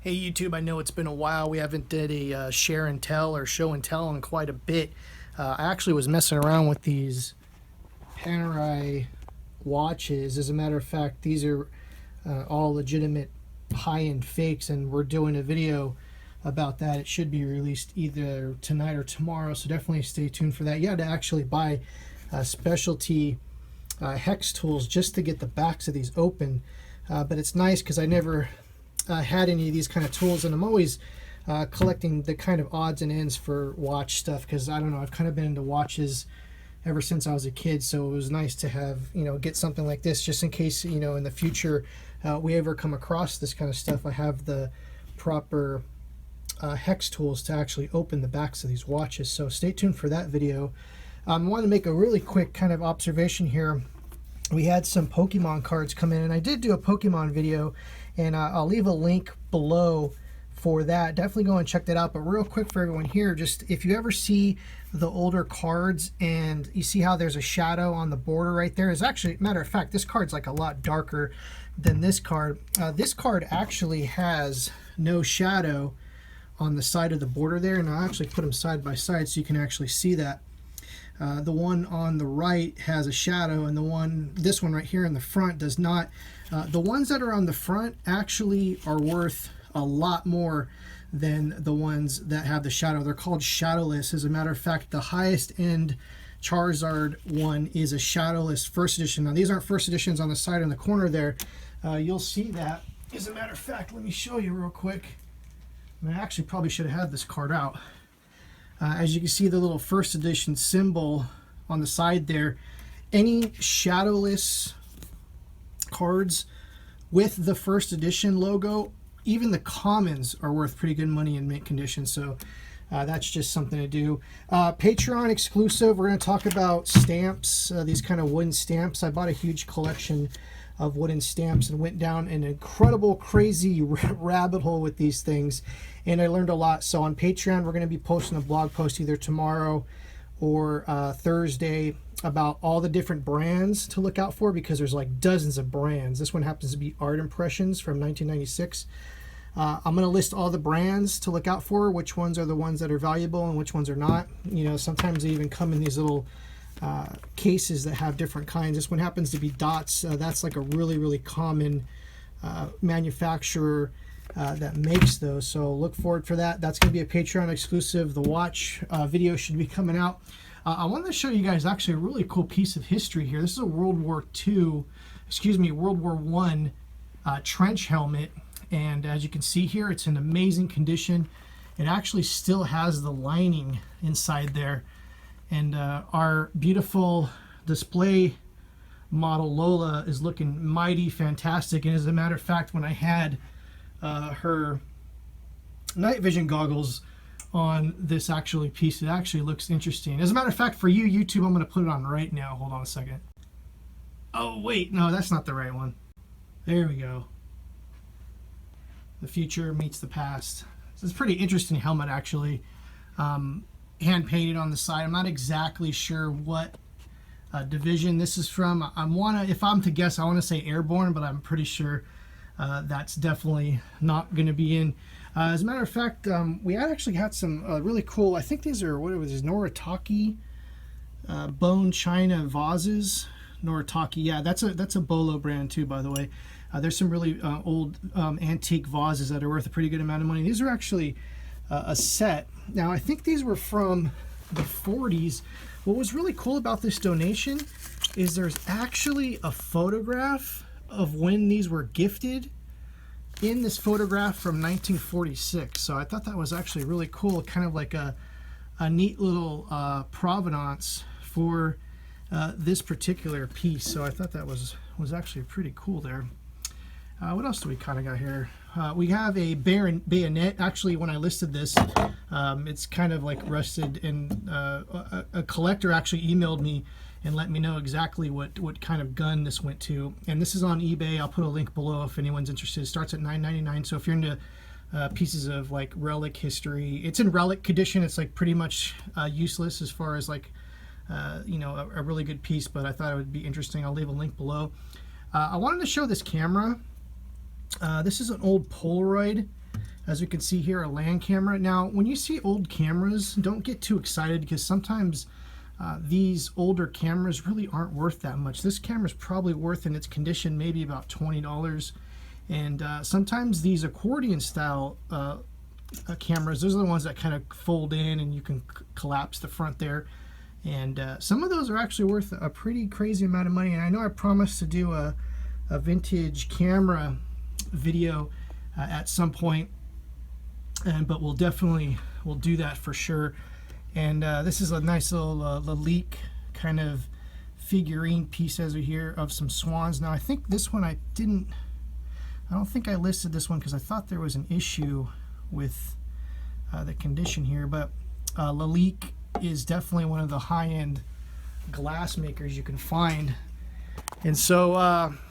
Hey YouTube, I know it's been a while. We haven't did a share and tell or show and tell in quite a bit. I actually was messing around with these Panerai watches. As a matter of fact, these are all legitimate high-end fakes, and we're doing a video about that. It should be released either tonight or tomorrow, so definitely stay tuned for that. You had to actually buy specialty hex tools just to get the backs of these open, but it's nice because I never had any of these kind of tools, and I'm always collecting the kind of odds and ends for watch stuff because I don't know, I've kind of been into watches ever since I was a kid, so it was nice to have, get something like this just in case, in the future we ever come across this kind of stuff. I have the proper hex tools to actually open the backs of these watches, so stay tuned for that video. I want to make a really quick kind of observation here. We had some Pokemon cards come in, and I did do a Pokemon video, and I'll leave a link below for that. Definitely go and check that out. But real quick for everyone here, just if you ever see the older cards and you see how there's a shadow on the border right there, is actually, matter of fact, this card's like a lot darker than this card. This card actually has no shadow on the side of the border there, and I'll actually put them side by side so you can actually see that. The one on the right has a shadow, and this one right here in the front does not. The ones that are on the front actually are worth a lot more than the ones that have the shadow. They're called shadowless. As a matter of fact, the highest end Charizard one is a shadowless first edition. Now these aren't first editions on the side in the corner there. You'll see that. As a matter of fact, let me show you real quick. I actually probably should have had this card out. As you can see, the little first edition symbol on the side there, any shadowless cards with the first edition logo, even the commons, are worth pretty good money in mint condition. So that's just something to do. Patreon exclusive, we're going to talk about stamps, these kind of wooden stamps. I bought a huge collection of wooden stamps and went down an incredible, crazy rabbit hole with these things, and I learned a lot. So on Patreon, we're going to be posting a blog post either tomorrow or Thursday about all the different brands to look out for, because there's like dozens of brands. This one happens to be Art Impressions from 1996. I'm going to list all the brands to look out for, which ones are the ones that are valuable and which ones are not. Sometimes they even come in these little cases that have different kinds. This one happens to be Dots. That's like a really, really common manufacturer that makes those, so look forward for that. That's going to be a Patreon exclusive. The watch video should be coming out. I wanted to show you guys actually a really cool piece of history here. This is a World War I trench helmet, and as you can see here, it's in amazing condition. It actually still has the lining inside there, and our beautiful display model Lola is looking mighty fantastic. And as a matter of fact, when I had her night vision goggles on this piece, it actually looks interesting. As a matter of fact, for you YouTube, I'm going to put it on right now. Hold on a second. Oh wait, no, that's not the right one. There we go. The future meets the past. So it's a pretty interesting helmet, actually. Hand painted on the side. I'm not exactly sure what division this is from. If I'm to guess, I want to say Airborne, but I'm pretty sure that's definitely not going to be in. As a matter of fact, we actually had some really cool, I think these are, what was this, Noritake bone china vases. Noritake, yeah, that's a Bolo brand too, by the way. There's some really old antique vases that are worth a pretty good amount of money. These are actually a set. Now, I think these were from the 40s. What was really cool about this donation is there's actually a photograph of when these were gifted in this photograph from 1946. So I thought that was actually really cool, kind of like a neat little provenance for this particular piece. So I thought that was actually pretty cool there. What else do we kind of got here? We have a bayonet. Actually, when I listed this, it's kind of like rusted, and a collector actually emailed me and let me know exactly what kind of gun this went to. And this is on eBay. I'll put a link below if anyone's interested. It starts at $9.99. So if you're into pieces of like relic history, it's in relic condition. It's like pretty much useless as far as like a really good piece, but I thought it would be interesting. I'll leave a link below. I wanted to show this camera. This is an old Polaroid As you can see here, a land camera. Now, when you see old cameras, don't get too excited because sometimes these older cameras really aren't worth that much. This camera is probably worth in its condition maybe about $20. And sometimes these accordion style cameras, those are the ones that kind of fold in and you can collapse the front there. And some of those are actually worth a pretty crazy amount of money. And I know I promised to do a vintage camera video at some point, but we'll do that for sure. And this is a nice little Lalique kind of figurine piece as we hear of some swans. Now I think this one I don't think I listed this one because I thought there was an issue with the condition here, but Lalique is definitely one of the high-end glass makers you can find. And so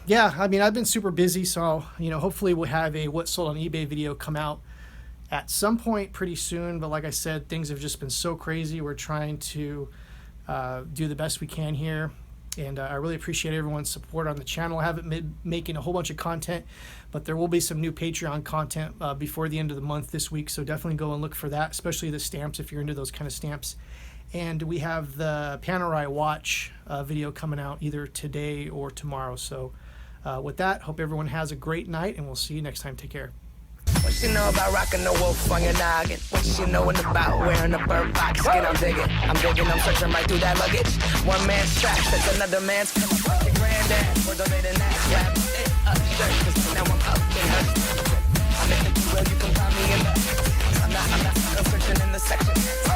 yeah, I mean, I've been super busy, so hopefully we'll have a what sold on eBay video come out at some point pretty soon. But like I said, things have just been so crazy. We're trying to do the best we can here, and I really appreciate everyone's support on the channel. I haven't been making a whole bunch of content, but there will be some new Patreon content before the end of the month this week, so definitely go and look for that, especially the stamps if you're into those kind of stamps. And we have the Panerai watch video coming out either today or tomorrow. So with that, hope everyone has a great night, and we'll see you next time. Take care. What you know about rocking the wolf on your noggin? What you knowin' about wearing a bird box skin? I'm digging, I'm searching right through that luggage. One man's trash, that's another man's granddad. For the late that rap, cause now I'm up in her. I'm in the well, you can find me in the I'm not searching in the section.